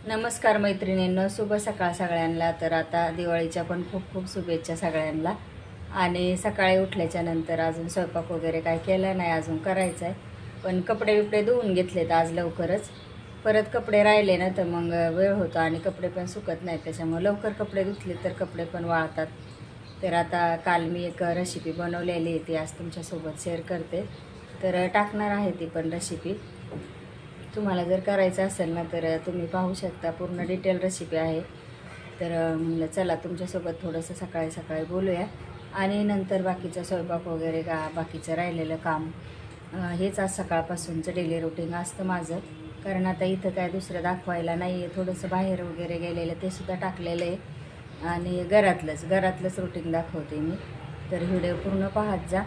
नमस्कार मैत्रिणींनो, शुभ सकाळ सगळ्यांना। तर आता दिवाळीच्या पण खूप खूप शुभेच्छा सगळ्यांना। आणि सकाळी उठल्याच्या नंतर अजून स्वयंपाक वगैरे काय केला नाही, अजून करायचा आहे। पण कपडे बिपडे धुवून घेतलेत आज लवकरच। परत कपडे राहिले ना तर मग वेळ होतो आणि कपडे पण सुकत नाहीत, त्याच्यामुळे लवकर कपडे धुतले तर कपडे पण वाळतात। तर आता काल मी एक रेसिपी बनवलेली आहे, ती आज तुमच्यासोबत शेअर करते। तर टाकणार आहे ती पण रेसिपी। तुम्हाला जर करायचं असेल ना तर तुम्ही पाहू शकता, पूर्ण डिटेल रेसिपी आहे। तर म्हणलं चला तुमच्यासोबत थोडंसं सकाळी सकाळी बोलूया आणि नंतर बाकीचं स्वयंपाक वगैरे बाकीचं राहिलेलं काम हेच आज सकाळपासूनचं डेली रुटीन असतं माझं। कारण आता इथं काय दुसरं दाखवायला नाही आहे, थोडंसं बाहेर वगैरे गेलेलं ते सुद्धा टाकलेलं आहे आणि घरातलंच रुटीन दाखवते मी। तर व्हिडिओ पूर्ण पाहत जा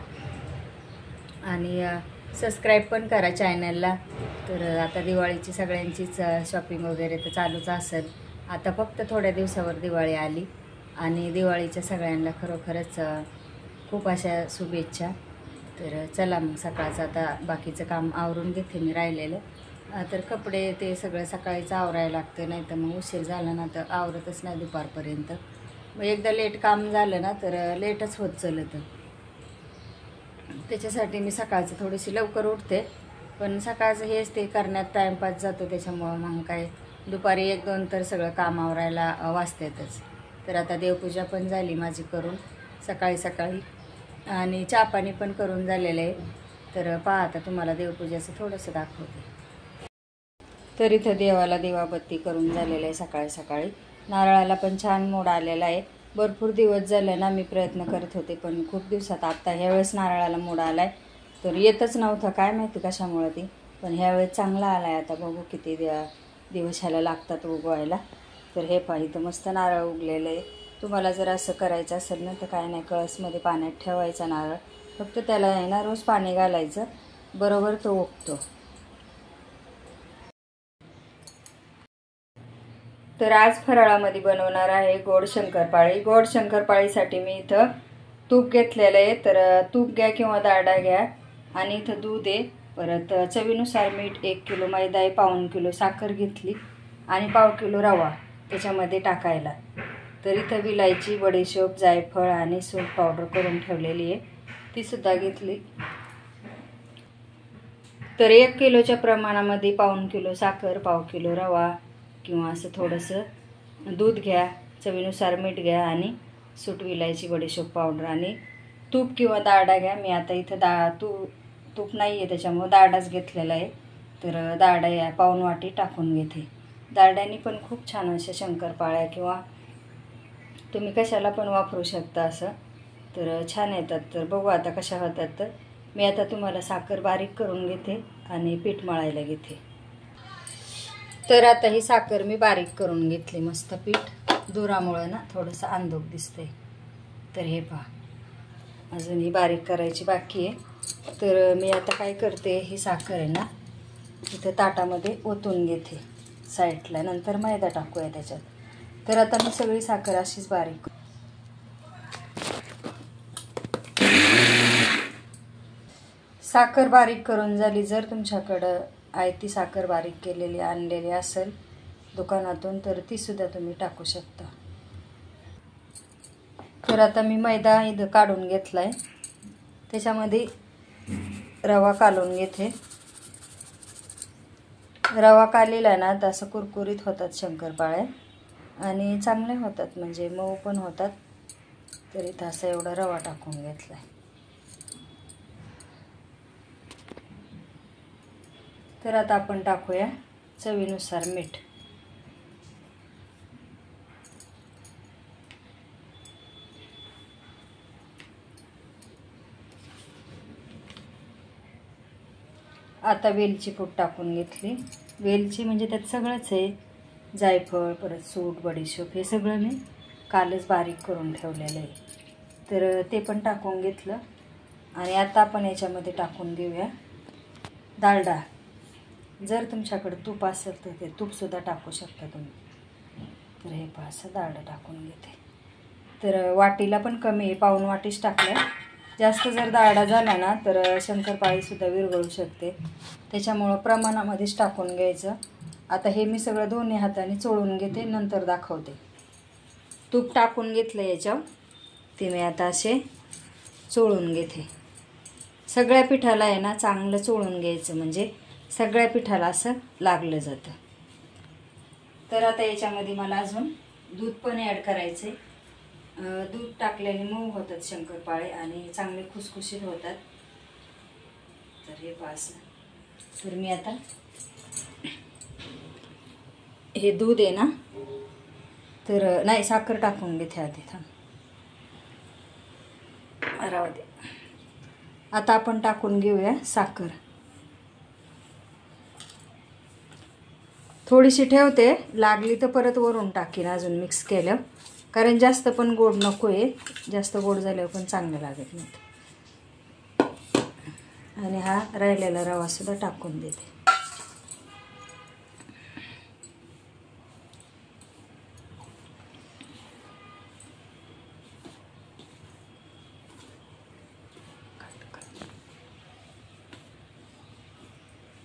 आणि सबस्क्राईब पण करा चॅनलला। तर आता दिवाळीची सगळ्यांचीच शॉपिंग वगैरे तर चालूच असेल। आता फक्त थोड्या दिवसावर दिवाळी आली आणि दिवाळीच्या सगळ्यांना खरोखरच खूप अशा शुभेच्छा। तर चला मग सकाळचं आता बाकीचं काम आवरून घेते मी राहिलेलं। तर कपडे ते सगळं सकाळीच आवरायला लागतं, नाही तर मग उशीर झाला ना तर आवरतच नाही दुपारपर्यंत। मग एकदा लेट काम झालं ना तर लेटच होत चलतं। त्याच्यासाठी मी सकाळचं थोडीशी लवकर उठते, पण सकाळचं हेच ते करण्यात टाईमपास जातो, त्याच्यामुळं मग काय दुपारी 1-2 तर सगळं काम आवरायला वाजतातच। तर आता देवपूजा पण झाली माझी करून सकाळी सकाळी आणि चहा पाणी पण करून झालेलं आहे। तर पहा आता तुम्हाला देवपूजाचं थोडंसं दाखवते। तर इथं देवाला दिवाबत्ती करून झालेलं आहे सकाळी सकाळी। नारळाला पण छान मोड आलेला आहे। भरपूर दिवस झाले ना मी प्रयत्न करत होते, पण खूप दिवसात आता ह्यावेळेस नारळाला मोड आला आहे। तर येतच नव्हतं, काय माहिती कशामुळे ती, पण ह्यावेळेस चांगला आला आहे। आता बघू किती दिवस ह्याला लागतात उगवायला। तर हे पहा इथं मस्त नारळ उगलेलं आहे। तुम्हाला जर असं करायचं असेल ना तर काय नाही, कळसमध्ये पाण्यात ठेवायचा नारळ, फक्त त्याला आहे ना रोज पाणी घालायचं, बरोबर तो उगतो। तर आज फराळामध्ये बनवणार आहे गोड शंकरपाळी। गोड शंकरपाळीसाठी मी इथं तूप घेतलेलं आहे। तर तूप घ्या किंवा डाळडा घ्या आणि इथं दूध आहे, परत चवीनुसार मीठ, 1 किलो मैदा आहे, 1/4 किलो साखर घेतली आणि 1/4 किलो रवा त्याच्यामध्ये टाकायला। तर इथं विलायची, बडीशोप, जायफळ आणि सूंठ पावडर करून ठेवलेली आहे, ती सुद्धा घेतली। तर 1 किलोच्या प्रमाणामध्ये 1/4 किलो साखर, 1/4 किलो रवा किंवा असं थोडंसं दूध घ्या, चवीनुसार मीठ घ्या आणि सूट, विलायची, बडीशोप पावडर आणि तूप किंवा डाळडा घ्या। मी आता इथं तूप नाही आहे त्याच्यामुळं डाळडाच घेतलेला आहे। तर डाळडा या 1/4 वाटी टाकून घेते। डाळड्याने पण खूप छान अशा शंकरपाळ्या किंवा तुम्ही कशाला पण वापरू शकता असं, तर छान येतात। तर बघू आता कशा होतात। तर मी आता तुम्हाला साखर बारीक करून घेते आणि पीठ मळायला घेते। तर आता ही साखर मी बारीक करून घेतली, मस्त पीठ दुरामुळं ना थोडंसं अंधोक दिसतंय। तर हे पहा अजून ही बारीक करायची बाकी आहे। तर मी आता काय करते, ही साखर आहे ना इथं ताटामध्ये ओतून घेते साईडला, नंतर मैदा टाकूया त्याच्यात। तर आता मी सगळी साखर अशीच बारीक साखर बारीक करून झाली। जर तुमच्याकडं आयती साखर बारीक केलेली आणलेली असेल दुकानातून तर ती सुद्धा तुम्ही टाकू शकता। तर आता मी मैदा इथं काढून घेतलाय, त्याच्यामध्ये रवा कालून घेते। रवा कालेला ना तर असं कुरकुरीत होतात शंकरपाळे आणि चांगले होतात, म्हणजे मऊ पण होतात। तर इथं असं एवढा रवा टाकून घेतलाय। तर आता आपण टाकूया चवीनुसार मीठ। आता वेलची पूड टाकून घेतली। वेलची म्हणजे त्यात सगळंच आहे, जायफळ, परत सूट, बडीशोप, हे सगळं मी कालच बारीक करून ठेवलेलं आहे। तर ते पण टाकून घेतलं आणि आता आपण याच्यामध्ये टाकून घेऊया डाळडा। जर तुमच्याकडे तूप असेल तर ते तूपसुद्धा टाकू शकता तुम्ही। तर हे पहा असं डाळडा टाकून घेते। तर वाटीला पण कमी आहे, 1/4 वाटीच टाकलं। जास्त जर डाळडा झाला ना तर शंकरपाळीसुद्धा विरघळू शकते, त्याच्यामुळं प्रमाणामध्येच टाकून घ्यायचं आता हे मी सगळं दोन्ही हाताने चोळून घेते, नंतर दाखवते. तूप टाकून घेतलं याच्यावर, ते मी आता असे चोळून घेते. सगळ्या पिठाला आहे ना चांगलं चोळून घ्यायचं, म्हणजे सगळ्या पिठाला असं लागलं जातं. तर आता याच्यामध्ये मला अजून दूध पण ॲड करायचं आहे. दूध टाकल्याने मऊ होतात शंकरपाळे आणि चांगले खुसखुशीत होतात. तर हे पास, तर मी आता हे दूध आहे ना, तर नाही साखर टाकून घेते आधी. थांब, राहू दे. आता आपण टाकून घेऊया साखर. थोडीशी ठेवते, लागली तर परत वरून टाकीन अजून मिक्स केलं, कारण जास्त पण गोड नको आहे. जास्त गोड झाल्यावर पण चांगलं लागत नाही. आणि हा राहिलेला रवासुद्धा टाकून देते.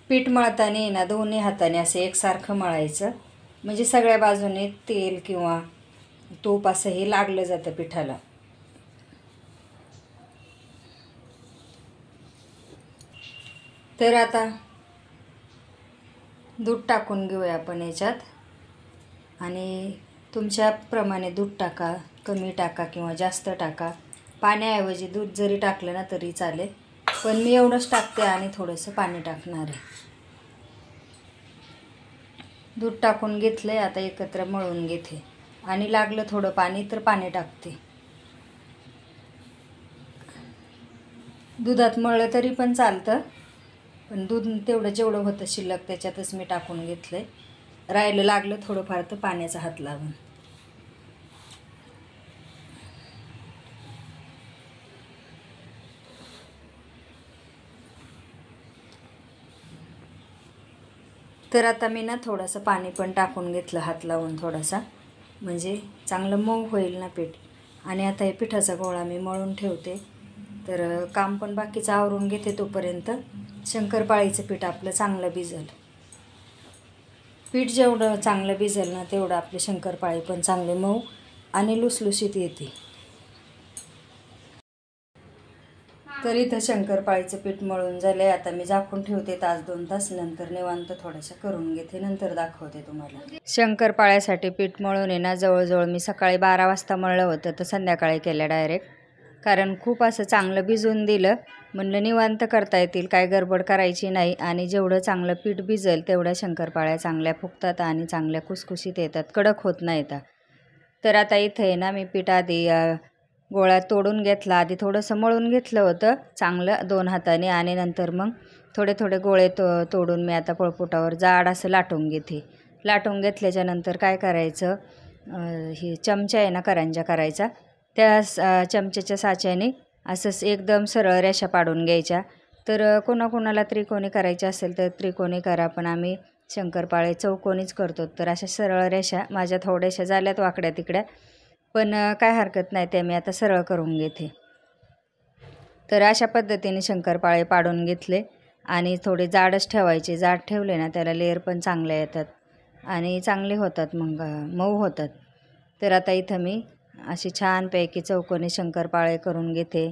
पीठ मळताना ना दोन्ही हाताने असं एकसारखं मळायचं, म्हणजे सगळ्या बाजूने तेल किंवा तूप असं हे लागलं जातं पिठाला. तर आता दूध टाकून घेऊया आपण याच्यात. आणि तुमच्याप्रमाणे दूध टाका, कमी टाका किंवा जास्त टाका. पाण्याऐवजी दूध जरी टाकलं ना तरी चालेल, पण मी एवढंच टाकते आणि थोडंसं पाणी टाकणार आहे. दूध टाकून घेतलंय, आता एकत्र मळून घेते. आणि लागलं थोडं पाणी तर पाणी टाकते. दुधात मळलं तरी पण चालतं, पण दूध तेवढं जेवढं होतं शिल्लक त्याच्यातच मी टाकून घेतलंय. राहिलं लागलं थोडंफार तर पाण्याचा हात लावून. तर आता मी ना थोडंसं पाणी पण टाकून घेतलं हात लावून थोडासा, म्हणजे चांगलं मऊ होईल ना पीठ. आणि आता हे पिठाचा गोळा मी मळून ठेवते. तर काम पण बाकीचं आवरून घेते तोपर्यंत शंकरपाळीचं पीठ आपलं चांगलं भिजल. पीठ जेवढं चांगलं भिजल ना तेवढं आपले शंकरपाळी पण चांगले मऊ आणि लुसलुशीत येते. तर इथं शंकरपाळीचं पीठ मळून झालंय. आता मी झाकून ठेवते तास 2 तास, नंतर निवांत थोडंसं करून घेते, नंतर दाखवते तुम्हाला. शंकरपाळ्यासाठी पीठ मळून आहे ना जवळजवळ मी सकाळी 12 वाजता मळलं होतं, तर संध्याकाळी केलं डायरेक्ट, कारण खूप असं चांगलं भिजून दिलं. म्हणलं निवांत करता येतील, काय गडबड करायची नाही. आणि जेवढं चांगलं पीठ भिजेल तेवढ्या शंकरपाळ्या चांगल्या फुगतात आणि चांगल्या खुसखुशीत येतात, कडक होत नाहीत. तर आता इथं आहे ना मी पीठ आधी गोळा तोडून घेतला. आधी थोडंसं मळून घेतलं होतं चांगलं 2 हाताने, आणि नंतर मग थोडे थोडे गोळे तोडून मी आता पळपुटावर जाड असं लाटून घेते. लाटून घेतल्याच्या नंतर काय करायचं, ही चमचा आहे ना करंजा करायचा, त्या चमच्याच्या साच्याने असंच एकदम सरळ रेषा पाडून घ्यायच्या. तर कोणाकोणाला त्रिकोणी करायची असेल तर त्रिकोणी करा, पण आम्ही शंकरपाळे चौकोनीच करतो. तर अशा सरळ रेषा माझ्या थोड्याशा झाल्यात वाकड्या तिकड्या, पण काय हरकत नाही, ते मी आता सरळ करून घेते. तर अशा पद्धतीने शंकरपाळे पाडून घेतले. आणि थोडे जाडच ठेवायचे, जाड ठेवले ना त्याला लेअर पण चांगल्या येतात आणि चांगले होतात, मग मऊ होतात. तर आता इथं मी अशी छानपैकी चौकोनी शंकरपाळे करून घेते.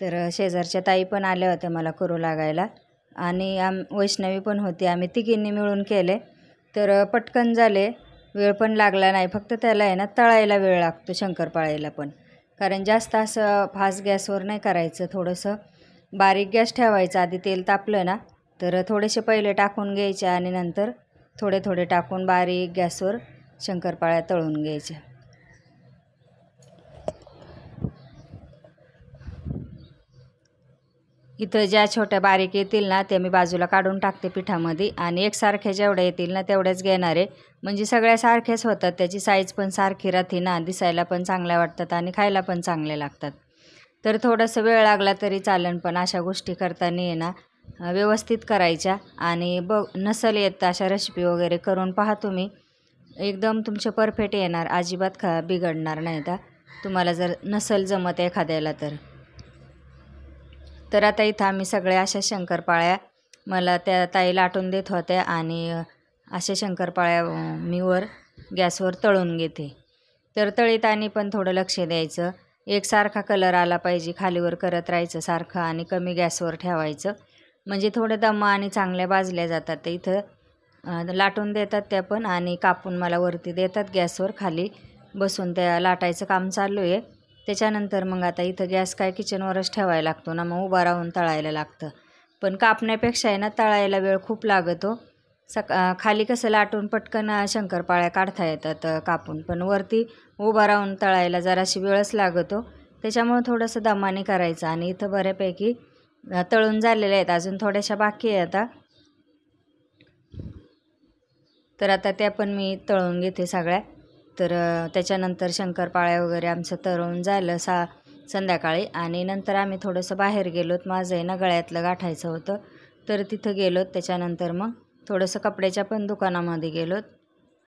तर शेजारच्या ताई पण आल्या होत्या मला करू लागायला, आणि वैष्णवी पण होती. आम्ही तिघींनी मिळून केले. तर पटकन झाले, वेळ पण लागला नाही. फक्त त्याला आहे ना तळायला वेळ लागतो शंकरपाळ्याला पण, कारण जास्त असं फास्ट गॅसवर नाही करायचं, थोडंसं बारीक गॅस ठेवायचा. आधी तेल तापलं ना तर थोडेसे पहिले टाकून घ्यायचे आणि नंतर थोडे थोडे टाकून बारीक गॅसवर शंकरपाळ्या तळून घ्यायच्या. इथं ज्या छोट्या बारीक येतील ना त्या मी बाजूला काढून टाकते पिठामध्ये, आणि एकसारख्या जेवढ्या येतील ना तेवढ्याच घेणार आहे, म्हणजे सगळ्या सारख्याच होतात. त्याची साईज पण सारखी राहते ना, दिसायला पण चांगल्या वाटतात आणि खायला पण चांगले लागतात. तर थोडंसं वेळ लागला तरी चालेल, पण अशा गोष्टी करताना आहे ना व्यवस्थित करायच्या. आणि नसल येत अशा रेसिपी वगैरे करून पहा तुम्ही, एकदम तुमचे परफेक्ट येणार, अजिबात बिघडणार नाही. तुम्हाला जर नसल जमत एखाद्याला तर आता इथं आम्ही सगळ्या अशा शंकरपाळ्या मला त्या ताई लाटून देत होत्या, आणि असे शंकरपाळ्या मी गॅसवर तळून घेते. तर तळीतानी पण थोडं लक्ष द्यायचं. एकसारखा कलर आला पाहिजे, खालीवर करत राहायचं सारखं आणि कमी गॅसवर ठेवायचं, म्हणजे थोडं दमा आणि चांगल्या भाजल्या जातात. ते इथं लाटून देतात त्या पण आणि कापून मला वरती देतात गॅसवर, खाली बसून त्या लाटायचं काम चालू आहे. त्याच्यानंतर मग आता इथं गॅस काय किचनवरच ठेवायला लागतो ना, मग उभा राहून तळायला लागतं. पण कापण्यापेक्षा आहे ना तळायला वेळ खूप लागतो. खाली कसं लाटून पटकन शंकरपाळ्या काढता येतात कापून, पण वरती उभा राहून तळायला जराशी वेळच लागतो. त्याच्यामुळे थोडंसं दमाने करायचं. आणि इथं बऱ्यापैकी तळून झालेल्या आहेत, अजून थोड्याशा बाकी आहे आता. तर आता त्या पण मी तळून घेते सगळ्या. तर त्याच्यानंतर शंकरपाळ्या वगैरे आमचं तळून झालं संध्याकाळी. आणि नंतर आम्ही थोडंसं बाहेर गेलोत, माझं आहे ना गळ्यातलं गाठायचं होतं, तर तिथं गेलोत. त्याच्यानंतर मग थोडंसं कपड्याच्या पण दुकानामध्ये गेलोत.